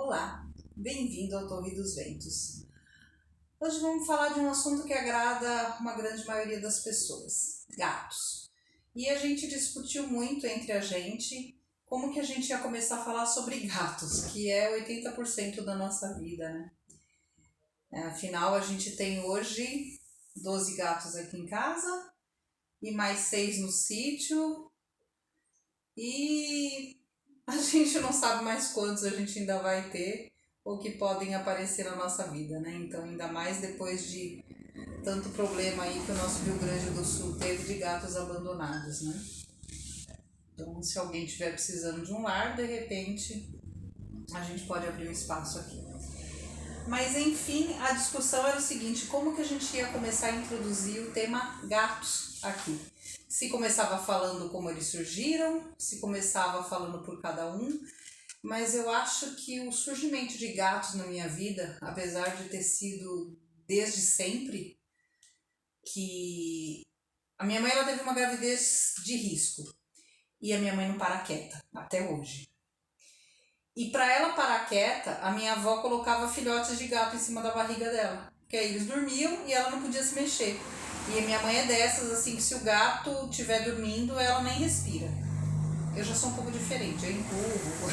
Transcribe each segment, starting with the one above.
Olá, bem-vindo ao Torre dos Ventos. Hoje vamos falar de um assunto que agrada uma grande maioria das pessoas, gatos. E a gente discutiu muito entre a gente como que a gente ia começar a falar sobre gatos, que é 80% da nossa vida, né? Afinal, a gente tem hoje 12 gatos aqui em casa e mais 6 no sítio e a gente não sabe mais quantos a gente ainda vai ter ou que podem aparecer na nossa vida, né? Então, ainda mais depois de tanto problema aí que o nosso Rio Grande do Sul teve de gatos abandonados, né? Então, se alguém estiver precisando de um lar, de repente, a gente pode abrir um espaço aqui. Mas, enfim, a discussão era o seguinte: como que a gente ia começar a introduzir o tema gatos aqui? Se começava falando como eles surgiram, se começava falando por cada um, mas eu acho que o surgimento de gatos na minha vida, apesar de ter sido desde sempre, que a minha mãe ela teve uma gravidez de risco e a minha mãe não para quieta, até hoje. E para ela parar quieta, a minha avó colocava filhotes de gato em cima da barriga dela, porque aí eles dormiam e ela não podia se mexer. E a minha mãe é dessas, assim, que se o gato estiver dormindo, ela nem respira. Eu já sou um pouco diferente, eu empurro,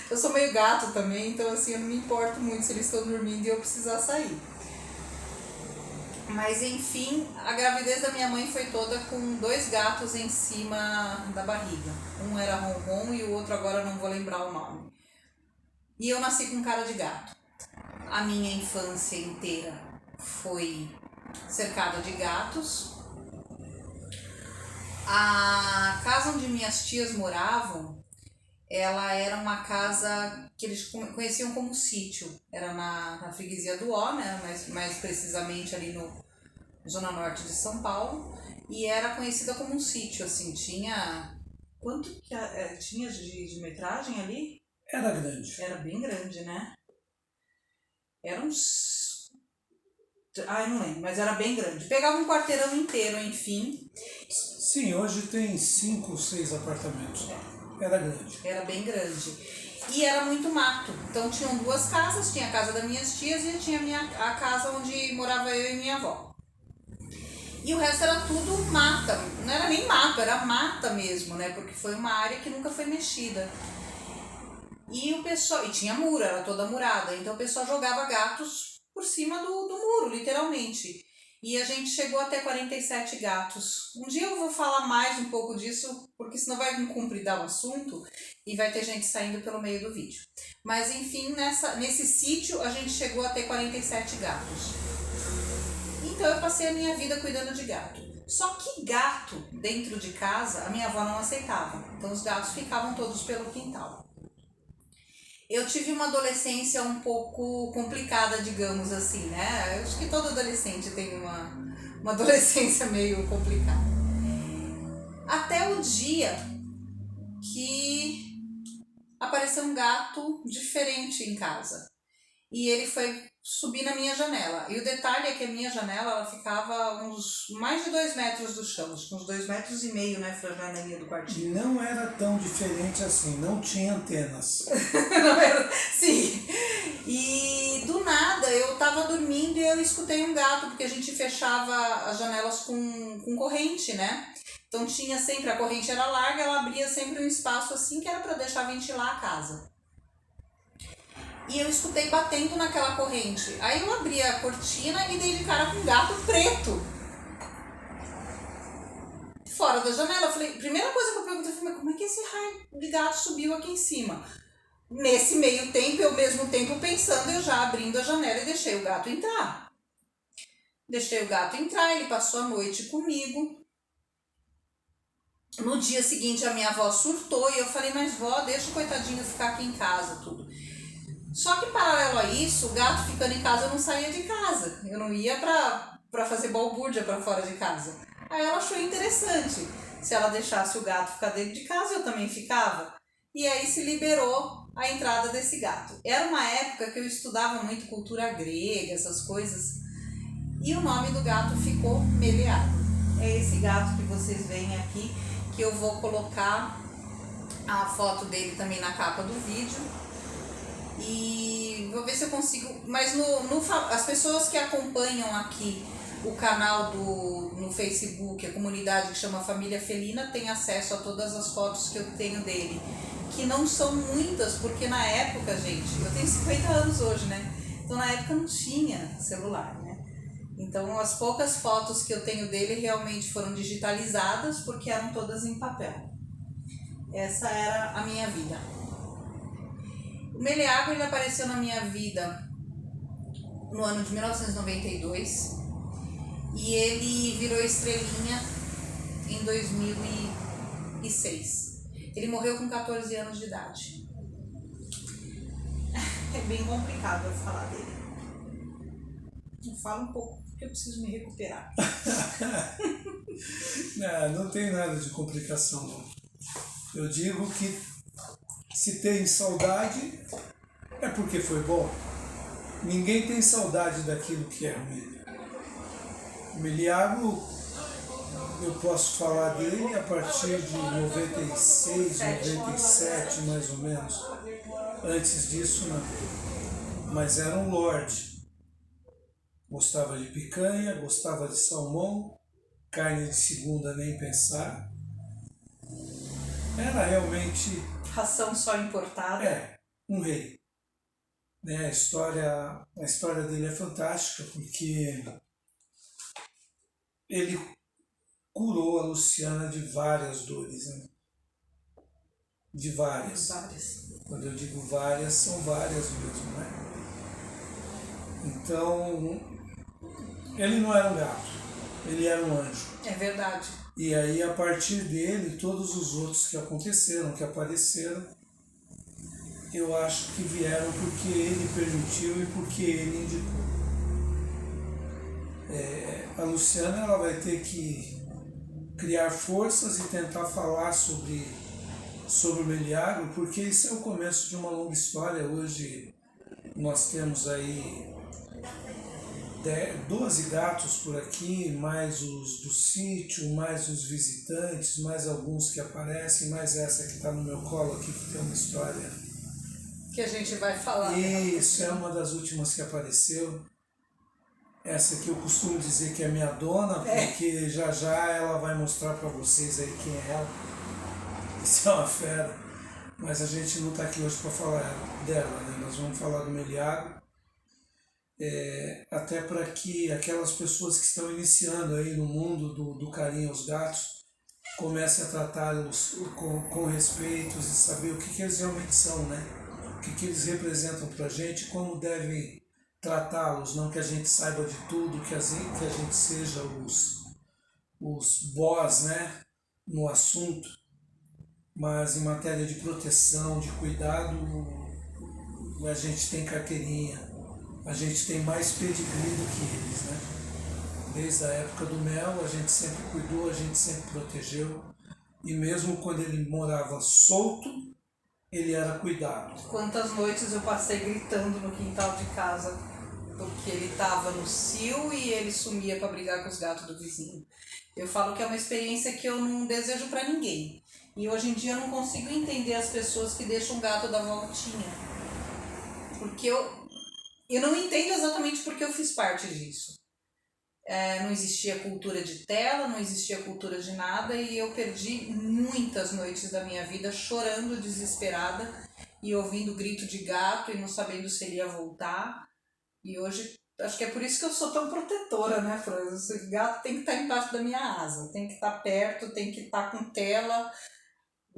eu sou meio gato também, então assim, eu não me importo muito se eles estão dormindo e eu precisar sair. Mas enfim, a gravidez da minha mãe foi toda com 2 gatos em cima da barriga. Um era Ronron e o outro agora não vou lembrar o nome. E eu nasci com cara de gato. A minha infância inteira foi cercada de gatos. A casa onde minhas tias moravam, ela era uma casa que eles conheciam como sítio. Era na freguesia do Ó, né? mais precisamente ali no Zona Norte de São Paulo. E era conhecida como um sítio, assim, tinha... Quanto que tinha de metragem ali? Era grande. Era bem grande, né? Era uns... eu não lembro, mas era bem grande. Pegava um quarteirão inteiro, enfim. Sim, hoje tem 5, 6 apartamentos. Era grande. Era bem grande. E era muito mato. Então tinham 2 casas, tinha a casa das minhas tias e tinha a casa onde morava eu e minha avó. E o resto era tudo mata. Não era nem mato, era mata mesmo, né? Porque foi uma área que nunca foi mexida. E o pessoal... E tinha muro, era toda murada. Então o pessoal jogava gatos por cima do muro, literalmente. E a gente chegou até 47 gatos. Um dia eu vou falar mais um pouco disso, porque senão vai me compridar o assunto e vai ter gente saindo pelo meio do vídeo. Mas enfim, nesse sítio a gente chegou a ter 47 gatos. Então eu passei a minha vida cuidando de gato. Só que gato dentro de casa a minha avó não aceitava. Então os gatos ficavam todos pelo quintal. Eu tive uma adolescência um pouco complicada, digamos assim, né? Eu acho que todo adolescente tem uma adolescência meio complicada. Até o dia que apareceu um gato diferente em casa. E ele foi subir na minha janela. E o detalhe é que a minha janela ela ficava uns mais de 2 metros do chão, acho que uns 2,5 metros, né, pra janelinha do quartinho. Não era tão diferente assim, não tinha antenas. Não era, sim. E do nada eu tava dormindo e eu escutei um gato, porque a gente fechava as janelas com corrente, né? Então tinha sempre, a corrente era larga, ela abria sempre um espaço assim que era para deixar ventilar a casa. E eu escutei batendo naquela corrente. Aí eu abri a cortina e dei de cara com um gato preto. Fora da janela. Eu falei, primeira coisa que eu perguntei foi, mas como é que esse raio de gato subiu aqui em cima? Nesse meio tempo, eu ao mesmo tempo pensando, eu já abrindo a janela e deixei o gato entrar. Deixei o gato entrar, ele passou a noite comigo. No dia seguinte a minha avó surtou e eu falei, mas vó, deixa o coitadinho ficar aqui em casa, tudo. Só que paralelo a isso, o gato ficando em casa eu não saía de casa. Eu não ia pra fazer balbúrdia pra fora de casa. Aí ela achou interessante. Se ela deixasse o gato ficar dentro de casa, eu também ficava. E aí se liberou a entrada desse gato. Era uma época que eu estudava muito cultura grega, essas coisas. E o nome do gato ficou Meleagro. É esse gato que vocês veem aqui, que eu vou colocar a foto dele também na capa do vídeo. E vou ver se eu consigo. Mas as pessoas que acompanham aqui o canal no Facebook, a comunidade que chama Família Felina, tem acesso a todas as fotos que eu tenho dele. Que não são muitas, porque na época, gente, eu tenho 50 anos hoje, né? Então na época não tinha celular, né? Então as poucas fotos que eu tenho dele realmente foram digitalizadas, porque eram todas em papel. Essa era a minha vida. O Meleagro, ele apareceu na minha vida no ano de 1992 e ele virou estrelinha em 2006. Ele morreu com 14 anos de idade. É bem complicado eu falar dele. Eu falo um pouco porque eu preciso me recuperar. Não tem nada de complicação, não. Eu digo que se tem saudade é porque foi bom. Ninguém tem saudade daquilo que é ruim. O Meleagro, eu posso falar dele a partir de 96, 97 mais ou menos. Antes disso não. Mas era um lorde. Gostava de picanha, gostava de salmão, carne de segunda nem pensar. Era realmente... Ração só importada. Um rei. Né? A história dele é fantástica porque ele curou a Luciana de várias dores. Né? De várias. Quando eu digo várias, são várias mesmo. Né? Então, ele não era um gato, ele era um anjo. É verdade. E aí, a partir dele, todos os outros que aconteceram, que apareceram, eu acho que vieram porque ele permitiu e porque ele indicou. A Luciana, ela vai ter que criar forças e tentar falar sobre o Meleagro, porque isso é o começo de uma longa história. Hoje nós temos aí 12 gatos por aqui, mais os do sítio, mais os visitantes, mais alguns que aparecem, mais essa que está no meu colo aqui, que tem uma história. Que a gente vai falar. Isso é uma das últimas que apareceu. Essa aqui eu costumo dizer que é minha dona, porque já já ela vai mostrar para vocês aí quem é ela. Isso é uma fera. Mas a gente não está aqui hoje para falar dela, né? Nós vamos falar do Meleagro. Até para que aquelas pessoas que estão iniciando aí no mundo do carinho aos gatos comecem a tratá-los com respeito e saber o que eles realmente são, né? O que eles representam para a gente, como devem tratá-los, não que a gente saiba de tudo, que a gente seja os boss, né, no assunto, mas em matéria de proteção, de cuidado, a gente tem carteirinha, a gente tem mais pedigree do que eles, né? Desde a época do mel, a gente sempre cuidou, a gente sempre protegeu, e mesmo quando ele morava solto, ele era cuidado. Quantas noites eu passei gritando no quintal de casa porque ele estava no cio e ele sumia para brigar com os gatos do vizinho. Eu falo que é uma experiência que eu não desejo para ninguém. E hoje em dia eu não consigo entender as pessoas que deixam o gato dar voltinha. Porque eu não entendo exatamente porque eu fiz parte disso. Não existia cultura de tela, não existia cultura de nada e eu perdi muitas noites da minha vida chorando, desesperada e ouvindo grito de gato e não sabendo se ele ia voltar. E hoje, acho que é por isso que eu sou tão protetora, né, Fran? Esse gato tem que estar embaixo da minha asa, tem que estar perto, tem que estar com tela.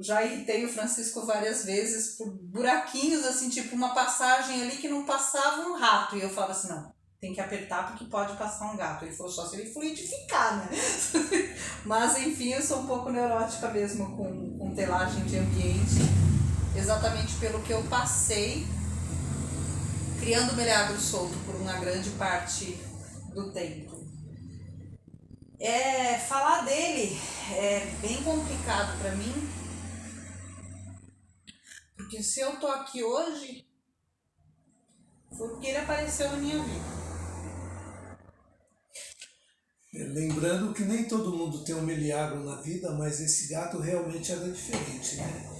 Já irritei o Francisco várias vezes por buraquinhos, assim, tipo uma passagem ali que não passava um rato. E eu falo assim, não, tem que apertar porque pode passar um gato. Ele falou só se ele fluidificar, né? Mas, enfim, eu sou um pouco neurótica mesmo com telagem de ambiente, exatamente pelo que eu passei criando o Meleagro solto por uma grande parte do tempo. Falar dele é bem complicado para mim, porque se eu tô aqui hoje, foi porque ele apareceu na minha vida. Lembrando que nem todo mundo tem um Meleagro na vida, mas esse gato realmente era diferente, né?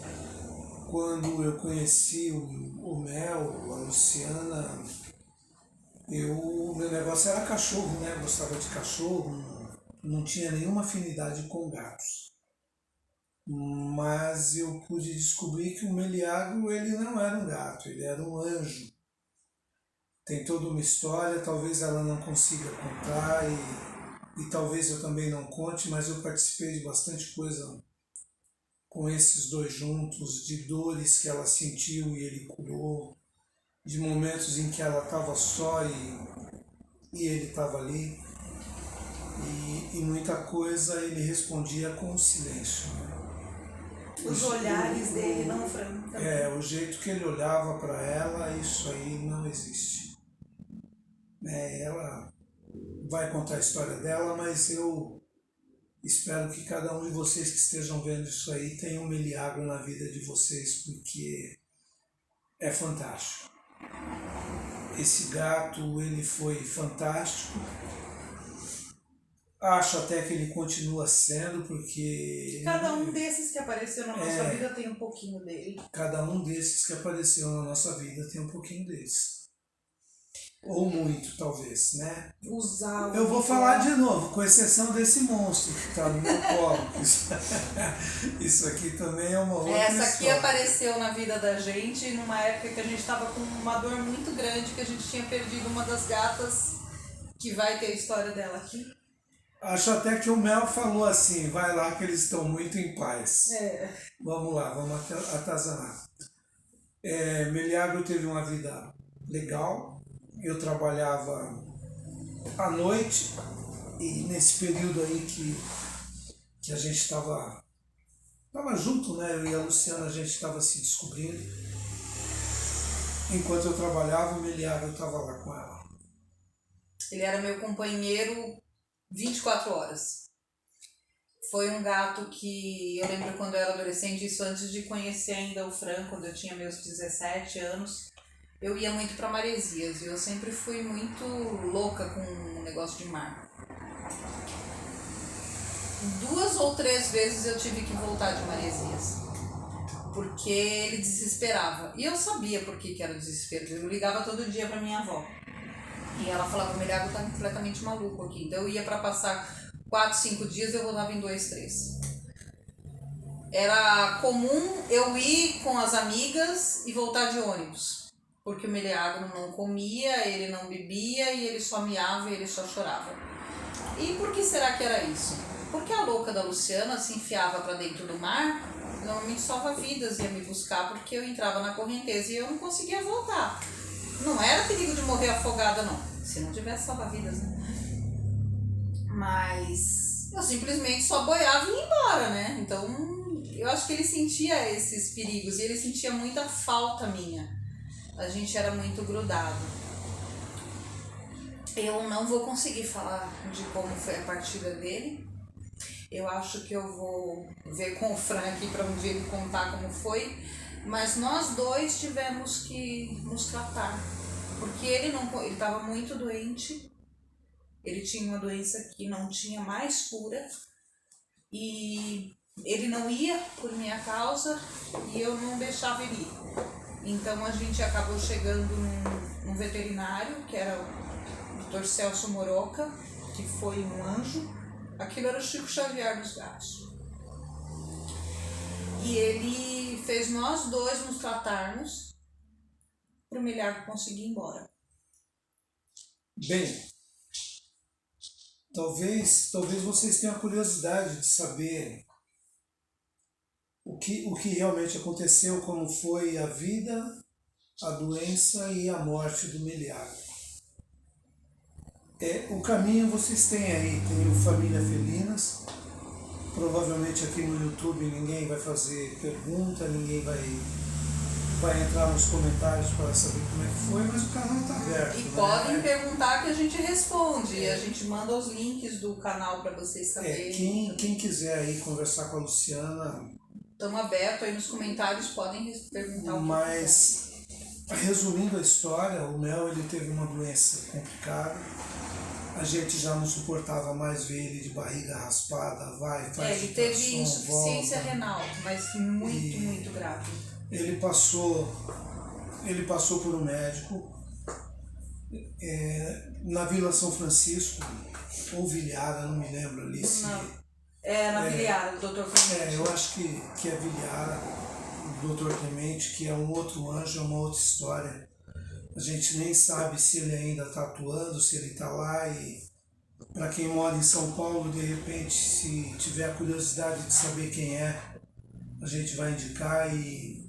quando eu conheci o Mel, a Luciana, meu negócio era cachorro, né? Eu gostava de cachorro, não tinha nenhuma afinidade com gatos. Mas eu pude descobrir que o Meliagro, ele não era um gato, ele era um anjo. Tem toda uma história, talvez ela não consiga contar e talvez eu também não conte, mas eu participei de bastante coisa com esses dois juntos, de dores que ela sentiu e ele curou, de momentos em que ela estava só e ele estava ali, e muita coisa ele respondia com o silêncio. Os olhares dele, não, Fran? O jeito que ele olhava para ela, isso aí não existe. Ela vai contar a história dela, mas eu espero que cada um de vocês que estejam vendo isso aí tenha um Meliagro na vida de vocês, porque é fantástico. Esse gato, ele foi fantástico. Acho até que ele continua sendo, porque... Cada um desses que apareceu na nossa vida tem um pouquinho dele. Cada um desses que apareceu na nossa vida tem um pouquinho deles. Ou muito, talvez, né? Eu vou falar de novo, com exceção desse monstro que está no meu colo. Isso aqui também é uma outra Essa aqui história. apareceu na vida da gente numa época que a gente estava com uma dor muito grande, que a gente tinha perdido uma das gatas, que vai ter a história dela aqui. Acho até que o Mel falou assim, vai lá que eles estão muito em paz. Vamos lá, vamos atazanar. Meliagro teve uma vida legal. Eu trabalhava à noite e nesse período aí que a gente estava junto, né? Eu e a Luciana, a gente estava se descobrindo. Enquanto eu trabalhava, o Meliagro estava lá com ela. Ele era meu companheiro 24 horas. Foi um gato que eu lembro quando eu era adolescente, isso antes de conhecer ainda o Fran, quando eu tinha meus 17 anos. Eu ia muito para Maresias e eu sempre fui muito louca com o negócio de mar. 2 ou 3 vezes eu tive que voltar de Maresias, porque ele desesperava. E eu sabia por que era o desespero. Eu ligava todo dia para minha avó. E ela falava, o Meliagro tá completamente maluco aqui. Então eu ia para passar 4, 5 dias, eu voltava em 2, 3. Era comum eu ir com as amigas e voltar de ônibus. Porque o Meliagro não comia, ele não bebia e ele só miava e ele só chorava. E por que será que era isso? Porque a louca da Luciana se enfiava para dentro do mar, normalmente salva-vidas ia me buscar porque eu entrava na correnteza e eu não conseguia voltar. Não era perigo de morrer afogada, não. Se não tivesse salva-vidas, né? Mas eu simplesmente só boiava e ia embora, né? Então eu acho que ele sentia esses perigos e ele sentia muita falta minha. A gente era muito grudado. Eu não vou conseguir falar de como foi a partida dele. Eu acho que eu vou ver com o Frank para um dia ele contar como foi. Mas nós dois tivemos que nos tratar. Porque ele estava muito doente. Ele tinha uma doença que não tinha mais cura. E ele não ia por minha causa e eu não deixava ele ir. Então a gente acabou chegando num veterinário, que era o Dr. Celso Moroca, que foi um anjo. Aquilo era o Chico Xavier dos gatos. E ele fez nós dois nos tratarmos para o Meliagro conseguir ir embora. Bem, talvez vocês tenham a curiosidade de saber o que realmente aconteceu, como foi a vida, a doença e a morte do Meliagro. O caminho vocês têm aí, tem o Família Felinas. Provavelmente aqui no YouTube ninguém vai fazer pergunta, ninguém vai entrar nos comentários para saber como é que foi, mas o canal está aberto. E podem perguntar que a gente responde, a gente manda os links do canal para vocês saberem. Quem quiser aí conversar com a Luciana... Estamos abertos aí nos comentários, podem perguntar o que Mas, resumindo a história, o Mel ele teve uma doença complicada. A gente já não suportava mais ver ele de barriga raspada, faz ele teve insuficiência renal, mas muito grave. Ele passou por um médico na Vila São Francisco, ou Vilhara, não me lembro ali se... Na Vilhara, do Dr. Clemente. Eu acho que é Vilhara, o Dr. Clemente, que é um outro anjo, é uma outra história. A gente nem sabe se ele ainda está atuando, se ele está lá, e para quem mora em São Paulo, de repente, se tiver a curiosidade de saber quem é, a gente vai indicar. E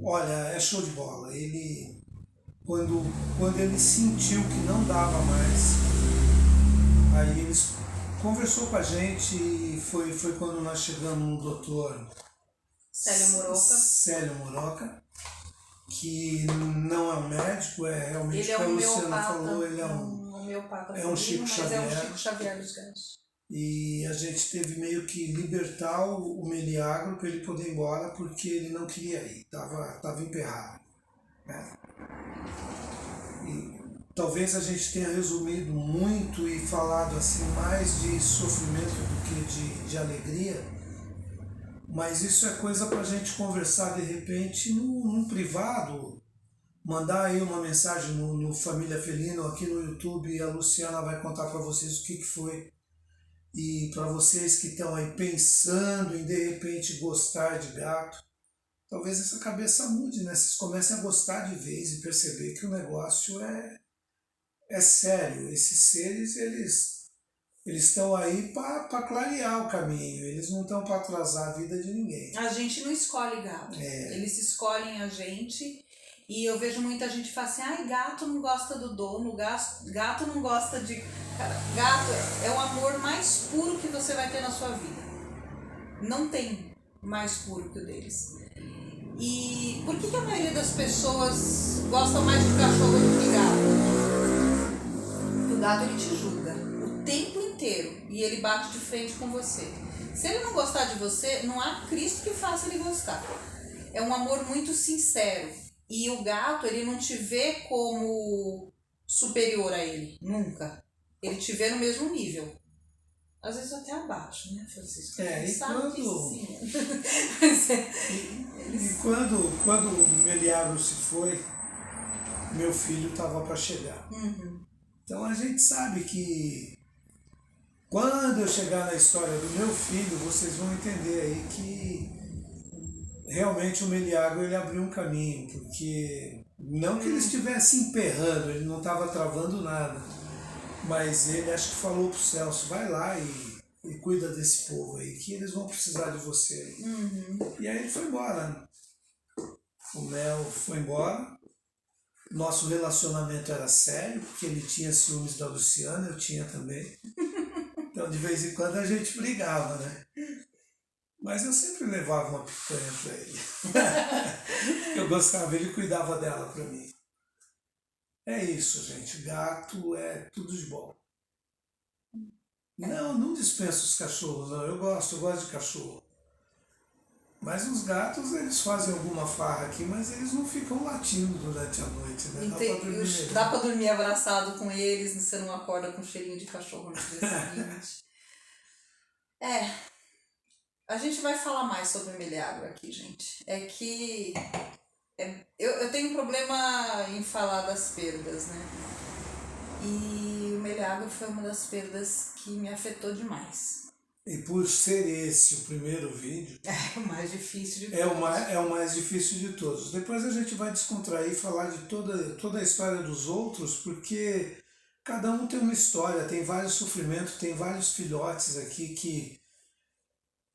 olha, é show de bola. Ele, quando ele sentiu que não dava mais, aí ele conversou com a gente, e foi quando nós chegamos no doutor Célio Moroca, que não é um médico, é realmente, ele é como um a Luciana homeopata, falou, ele é um Chico Xavier. É um Chico Xavier dos gatos. E a gente teve meio que libertar o Meliagro para ele poder ir embora, porque ele não queria ir, estava emperrado. Né? E talvez a gente tenha resumido muito e falado assim mais de sofrimento do que de alegria, mas isso é coisa para a gente conversar de repente num privado, mandar aí uma mensagem no Família Felino aqui no YouTube, e a Luciana vai contar para vocês o que foi. E para vocês que estão aí pensando em de repente gostar de gato, talvez essa cabeça mude, né? Vocês comecem a gostar de vez e perceber que o negócio é sério. Esses seres, eles estão aí para clarear o caminho, eles não estão para atrasar a vida de ninguém. A gente não escolhe gato, eles escolhem a gente. E eu vejo muita gente falar assim, ai, gato não gosta do dono, gato não gosta de... Cara, gato é o amor mais puro que você vai ter na sua vida. Não tem mais puro que o deles. E por que a maioria das pessoas gostam mais de cachorro do que gato? Porque o gato, ele te julga o tempo inteiro e ele bate de frente com você. Se ele não gostar de você, não há Cristo que faça ele gostar. É um amor muito sincero. E o gato, ele não te vê como superior a ele, nunca. Ele te vê no mesmo nível. Às vezes até abaixo, né, Francisco? Quando o Meliagro se foi, meu filho estava para chegar. Uhum. Então a gente sabe que quando eu chegar na história do meu filho, vocês vão entender aí que realmente o Meliagro, ele abriu um caminho, porque não que ele estivesse emperrando, ele não estava travando nada, mas ele acho que falou pro Celso, vai lá e cuida desse povo aí, que eles vão precisar de você. Uhum. E aí ele foi embora. O Mel foi embora, nosso relacionamento era sério, porque ele tinha ciúmes da Luciana, eu tinha também. Então de vez em quando a gente brigava, né? Mas eu sempre levava uma picanha para ele. Eu gostava, ele cuidava dela para mim. É isso, gente. Gato é tudo de bom. Não dispenso os cachorros, não. Eu gosto de cachorro. Mas os gatos, eles fazem alguma farra aqui, mas eles não ficam latindo durante a noite, né? Dá pra dormir abraçado com eles, você não acorda com cheirinho de cachorro no dia seguinte. A gente vai falar mais sobre o Meliagro aqui, gente. É que eu tenho um problema em falar das perdas, né? E o Meliagro foi uma das perdas que me afetou demais. E por ser esse o primeiro vídeo... É o mais difícil de todos. É o mais difícil de todos. Depois a gente vai descontrair e falar de toda a história dos outros, porque cada um tem uma história, tem vários sofrimentos, tem vários filhotes aqui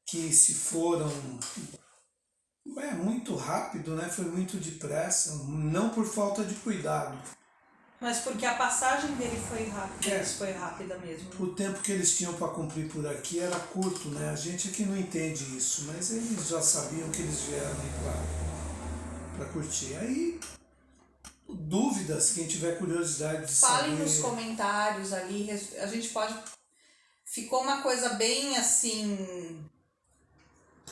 que se foram muito rápido, né? Foi muito depressa, não por falta de cuidado. Mas porque a passagem dele foi rápida, foi rápida mesmo. O tempo que eles tinham para cumprir por aqui era curto, né? A gente aqui não entende isso, mas eles já sabiam que eles vieram aí para curtir. Aí, dúvidas, quem tiver curiosidade de saber... Falem nos comentários ali, a gente pode... Ficou uma coisa bem assim...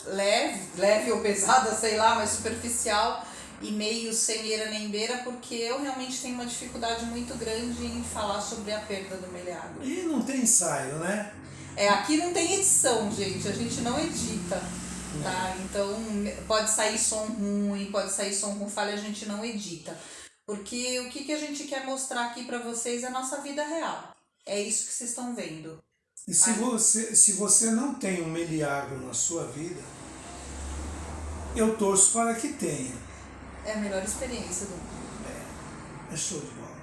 leve ou pesada, sei lá, mas superficial e meio sem eira nem beira, porque eu realmente tenho uma dificuldade muito grande em falar sobre a perda do Meliagro. E não tem ensaio, né? Aqui não tem edição, gente, a gente não edita. tá? Então pode sair som ruim, pode sair som com falha, a gente não edita. Porque o que a gente quer mostrar aqui pra vocês é a nossa vida real. É isso que vocês estão vendo. E se você não tem um Meliagro na sua vida, eu torço para que tenha. É a melhor experiência do mundo. É show de bola.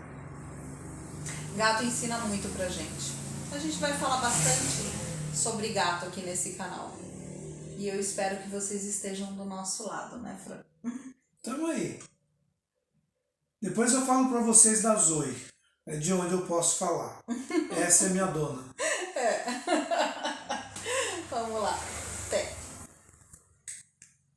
Gato ensina muito pra gente. A gente vai falar bastante sobre gato aqui nesse canal. E eu espero que vocês estejam do nosso lado, né, Fran? Tamo aí. Depois eu falo para vocês da Zoe. É de onde eu posso falar. Essa é minha dona. É.